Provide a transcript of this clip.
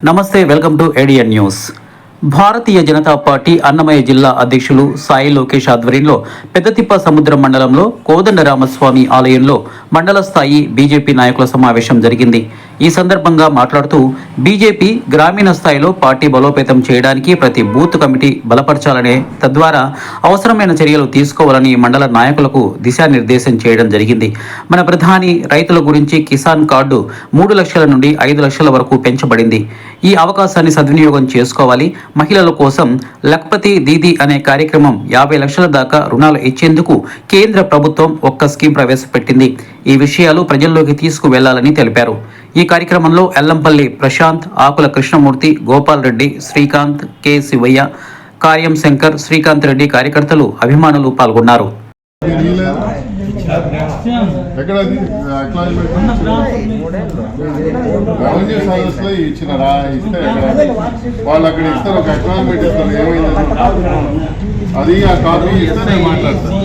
నమస్తే welcome to ఏడియన్ news. Bharatiya Janata Party Annamayya జిల్లా అధ్యక్షులు సాయి లోకేష్ ఆధ్వర్యంలో పెద్దతిప్ప సముద్రం మండలంలో కోదండరామస్వామి ఆలయంలో మండల స్థాయి బీజేపీ నాయకుల సమావేశం జరిగింది. ఈ సందర్భంగా మాట్లాడుతూ బీజేపీ గ్రామీణ స్థాయిలో పార్టీ బలోపేతం చేయడానికి ప్రతి బూత్ కమిటీ బలపరచాలనే, తద్వారా అవసరమైన చర్యలు తీసుకోవాలని మండల నాయకులకు దిశానిర్దేశం చేయడం జరిగింది. మన ప్రధాని రైతుల గురించి కిసాన్ కార్డు 3 లక్షల నుండి 5 లక్షల వరకు పెంచబడింది. ఈ అవకాశాన్ని సద్వినియోగం చేసుకోవాలి. మహిళల కోసం లక్పతి దీదీ అనే కార్యక్రమం 50 లక్షల దాకా రుణాలు ఇచ్చేందుకు కేంద్ర ప్రభుత్వం ఒక్క స్కీమ్ ప్రవేశపెట్టింది. ఈ విషయాలు ప్రజల్లోకి తీసుకువెళ్లాలని తెలిపారు. ఈ కార్యక్రమంలో ఎల్లంపల్లి ప్రశాంత్, ఆకుల కృష్ణమూర్తి, గోపాల్ రెడ్డి, శ్రీకాంత్, కె శివయ్య, కార్యం శంకర్, శ్రీకాంత్ రెడ్డి తదితరులు అభిమానులు పాల్గొన్నారు. అది ఆ కాపీ ఇస్తే మాట్లాడతాను.